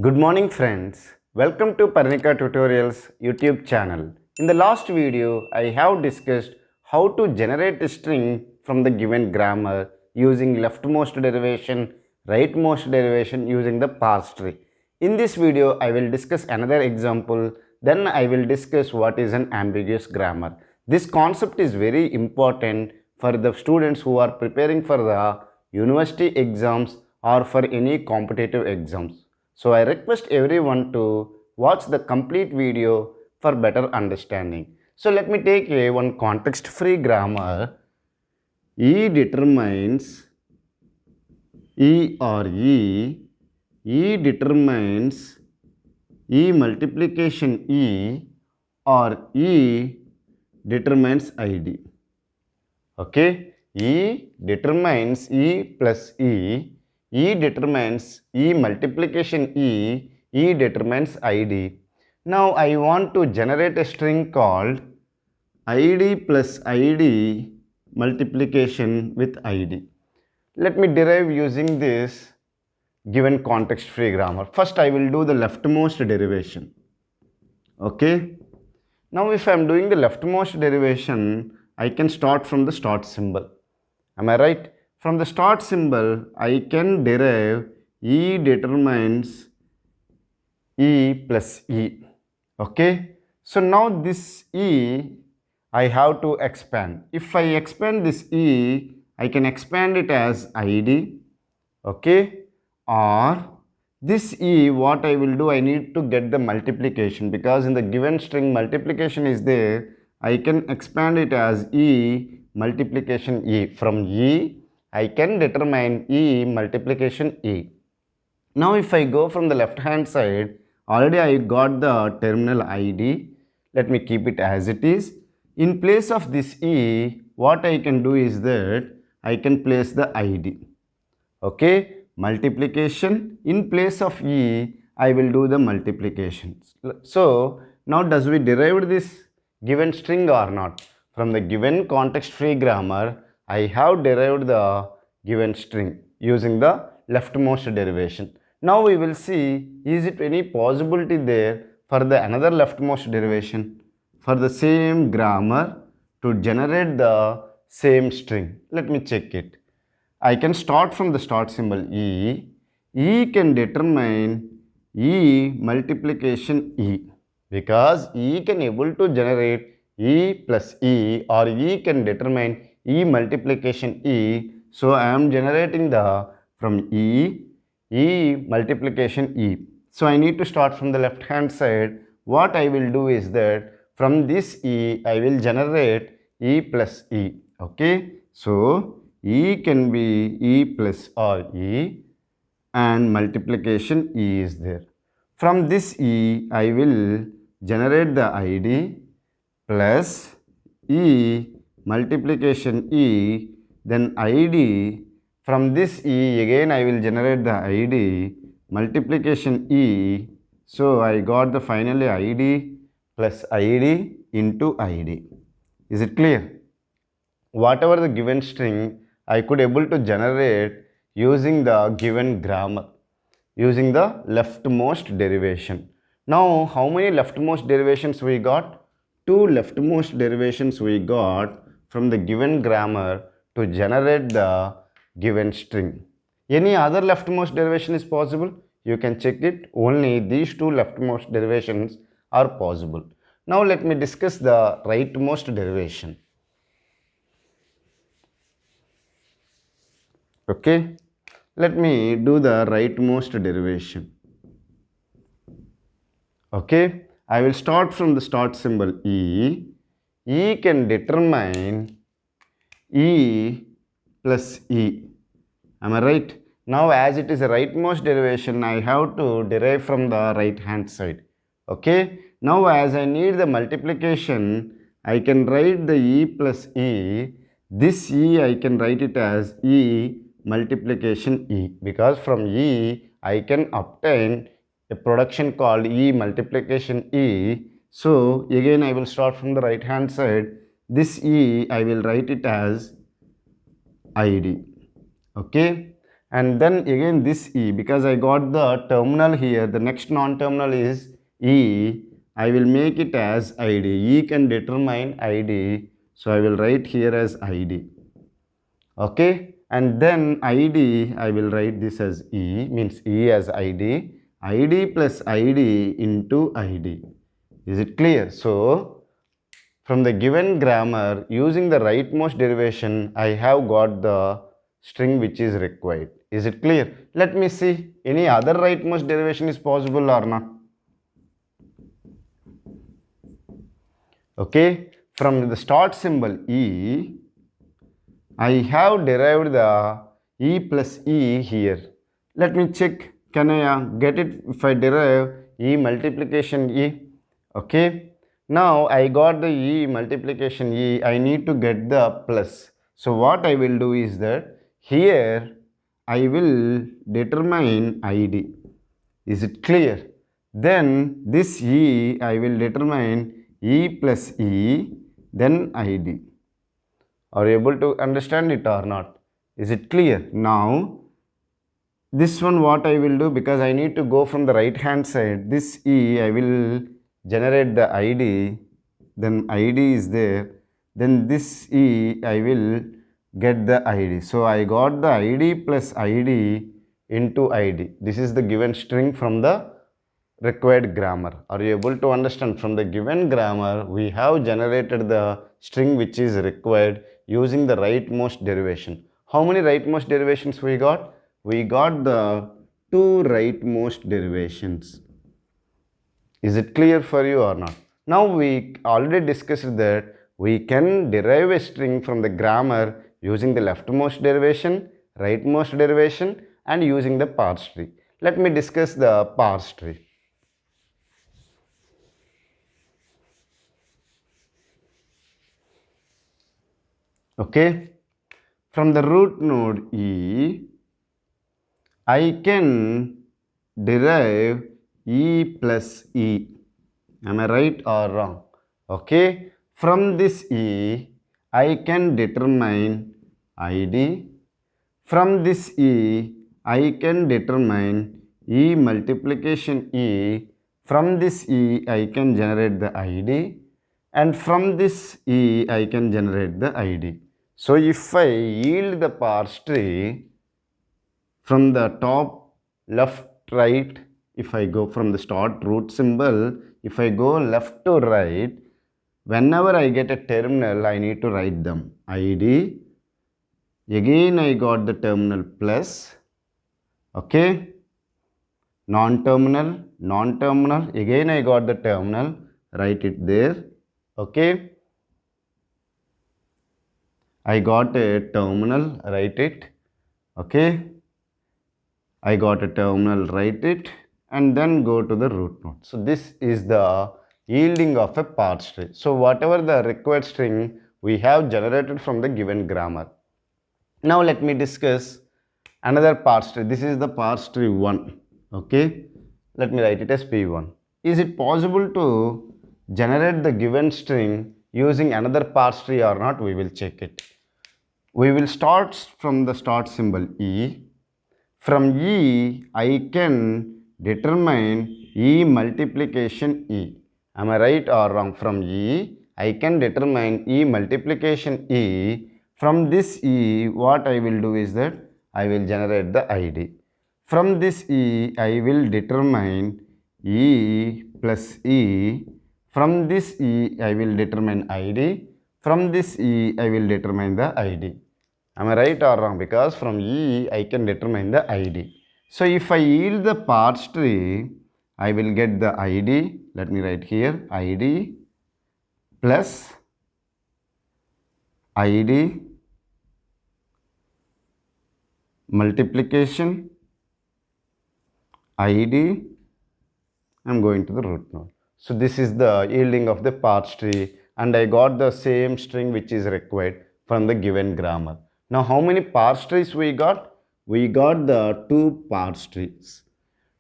Good morning friends. Welcome to Parnika Tutorials YouTube channel. In the last video, I have discussed how to generate a string from the given grammar using leftmost derivation, rightmost derivation using the parse tree. In this video, I will discuss another example. Then I will discuss what is an ambiguous grammar. This concept is very important for the students who are preparing for the university exams or for any competitive exams. So I request everyone to watch the complete video for better understanding. So let me take a one context free grammar. E determines E or E. E determines E multiplication E or E determines ID. Okay, E determines E plus E. E determines E multiplication E. E determines ID. Now I want to generate a string called ID plus ID multiplication with ID. Let me derive using this given context free grammar. First I will do the leftmost derivation. Okay. Now if I am doing the leftmost derivation, I can start from the start symbol. Am I right? From the start symbol, I can derive E determines E plus E. Okay. So now this E, I have to expand. If I expand this E, I can expand it as ID. Okay. Or this E, what I will do, I need to get the multiplication, because in the given string multiplication is there. I can expand it as E multiplication E. From E, I can determine E multiplication E. Now if I go from the left hand side, already I got the terminal ID. Let me keep it as it is. In place of this E, what I can do is that I can place the ID. Okay, multiplication. In place of E, I will do the multiplication. So now does we derived this given string or not? From the given context free grammar, I have derived the given string using the leftmost derivation. Now we will see, is it any possibility there for the another leftmost derivation for the same grammar to generate the same string? Let me check it. I can start from the start symbol E. E can determine E multiplication E, because E can able to generate E plus E, or E can determine E multiplication E. So I am generating the from E multiplication E. So I need to start from the left hand side. What I will do is that from this E I will generate E plus E. Okay. So E can be E plus or E, and multiplication E is there. From this E I will generate the ID plus E multiplication E, then ID. From this E again I will generate the ID multiplication E. So I got the finally ID plus ID into ID. Is it clear? Whatever the given string, I could able to generate using the given grammar, using the leftmost derivation. Now how many leftmost derivations we got? Two leftmost derivations we got from the given grammar to generate the given string. Any other leftmost derivation is possible? You can check it. Only these two leftmost derivations are possible. Now let me discuss the rightmost derivation. Okay, let me do the rightmost derivation. Okay, I will start from the start symbol E. E can determine E plus E. Am I right? Now as it is a rightmost derivation, I have to derive from the right hand side. Okay, now as I need the multiplication, I can write the E plus E. This E I can write it as E multiplication E, because from E I can obtain a production called E multiplication E. So again I will start from the right hand side. This E I will write it as ID. Okay, and then again this E, because I got the terminal here, the next non-terminal is E, I will make it as ID. E can determine ID, so I will write here as ID. Okay, and then ID, I will write this as E, means E as ID, ID plus ID into ID. Is it clear? So, from the given grammar, using the rightmost derivation, I have got the string which is required. Is it clear? Let me see, any other rightmost derivation is possible or not? Okay, from the start symbol E, I have derived the E plus E here. Let me check, can I get it if I derive E multiplication E? Okay, now I got the E multiplication E, I need to get the plus. So what I will do is that here I will determine ID. Is it clear? Then this E I will determine E plus E, then ID. Are you able to understand it or not? Is it clear? Now, this one what I will do, because I need to go from the right hand side, this E I will generate the ID, then ID is there, then this E I will get the ID. So, I got the ID plus ID into ID. This is the given string from the required grammar. Are you able to understand? From the given grammar, we have generated the string which is required using the rightmost derivation. How many rightmost derivations we got? We got the 2 rightmost derivations. Is it clear for you or not? Now we already discussed that we can derive a string from the grammar using the leftmost derivation, rightmost derivation, and using the parse tree. Let me discuss the parse tree. Okay, from the root node E, I can derive E plus E. Am I right or wrong? Okay, from this E, I can determine ID. From this E, I can determine E multiplication E. From this E, I can generate the ID. And from this E, I can generate the ID. So, if I yield the parse tree from the top, left, right, if I go from the start root symbol, if I go left to right, whenever I get a terminal, I need to write them. ID, again I got the terminal plus, okay, non-terminal, non-terminal, again I got the terminal, write it there, okay. I got a terminal, write it, okay. I got a terminal, write it, and then go to the root node. So this is the yielding of a parse tree. So whatever the required string we have generated from the given grammar. Now let me discuss another parse tree. This is the parse tree 1, okay. Let me write it as P1. Is it possible to generate the given string using another parse tree or not? We will check it. We will start from the start symbol E. From E, I can determine E multiplication E. Am I right or wrong? From E, I can determine E multiplication E. From this E, what I will do is that I will generate the ID. From this E, I will determine E plus E. From this E, I will determine ID. From this E, I will determine the ID. Am I right or wrong? Because from E, I can determine the ID. So, if I yield the parse tree, I will get the ID. Let me write here ID plus ID multiplication ID. I am going to the root node. So, this is the yielding of the parse tree, and I got the same string which is required from the given grammar. Now, how many parse trees we got? We got the 2 parse trees.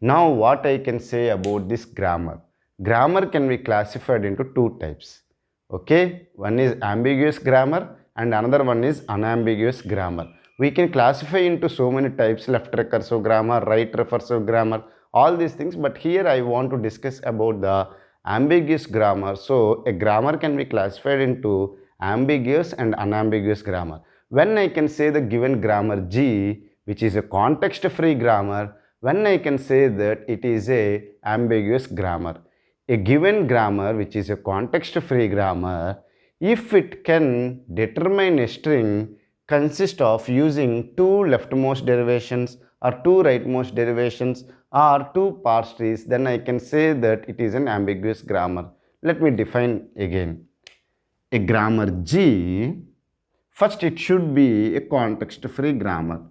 Now, what I can say about this grammar? Grammar can be classified into 2 types. Okay, one is ambiguous grammar and another one is unambiguous grammar. We can classify into so many types, left recursive grammar, right recursive grammar, all these things. But here I want to discuss about the ambiguous grammar. So a grammar can be classified into ambiguous and unambiguous grammar. When I can say the given grammar G, which is a context-free grammar, when I can say that it is a ambiguous grammar. A given grammar which is a context-free grammar, if it can determine a string consist of using two leftmost derivations or two rightmost derivations or two parse trees, then I can say that it is an ambiguous grammar. Let me define again. A grammar G, first it should be a context-free grammar.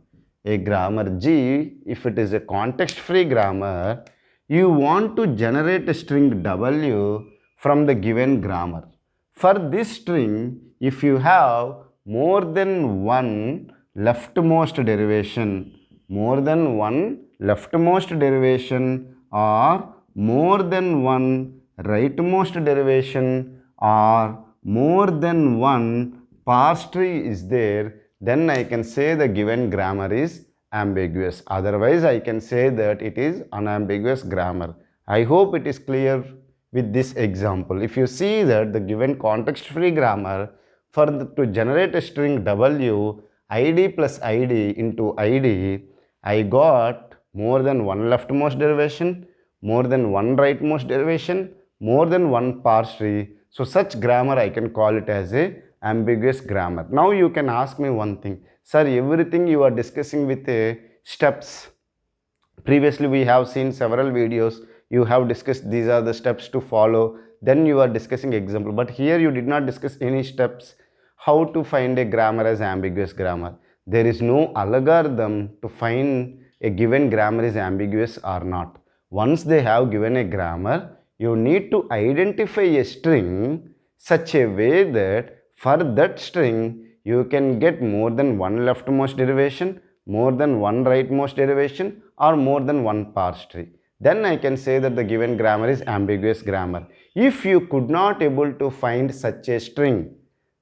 A grammar G, if it is a context-free grammar, you want to generate a string W from the given grammar. For this string, if you have more than one leftmost derivation, or more than one rightmost derivation, or more than one parse tree is there, then I can say the given grammar is ambiguous. Otherwise, I can say that it is unambiguous grammar. I hope it is clear with this example. If you see that the given context-free grammar, to generate a string W, id plus id into id, I got more than one leftmost derivation, more than one rightmost derivation, more than one parse tree. So such grammar I can call it as a ambiguous grammar. Now you can ask me one thing, sir, everything you are discussing with steps. Previously we have seen several videos, you have discussed these are the steps to follow, then you are discussing example, but here you did not discuss any steps how to find a grammar as ambiguous grammar. There is no algorithm to find a given grammar is ambiguous or not. Once they have given a grammar, you need to identify a string such a way that for that string you can get more than one leftmost derivation, more than one rightmost derivation, or more than one parse tree. Then I can say that the given grammar is ambiguous grammar. If you could not able to find such a string,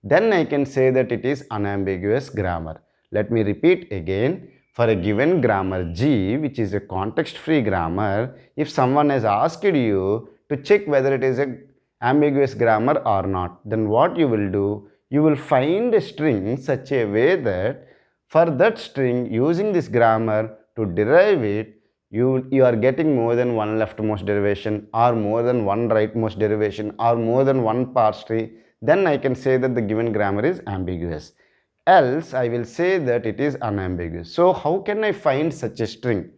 then I can say that it is unambiguous grammar. Let me repeat again. For a given grammar G, which is a context-free grammar, if someone has asked you to check whether it is an ambiguous grammar or not, then what you will do, you will find a string such a way that for that string, using this grammar to derive it, you are getting more than one leftmost derivation, or more than one rightmost derivation, or more than one parse tree. Then I can say that the given grammar is ambiguous. Else I will say that it is unambiguous. So how can I find such a string?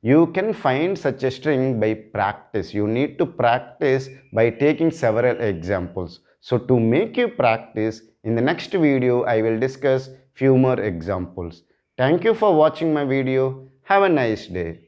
You can find such a string by practice. You need to practice by taking several examples. So to make you practice, in the next video I will discuss few more examples. Thank you for watching my video. Have a nice day.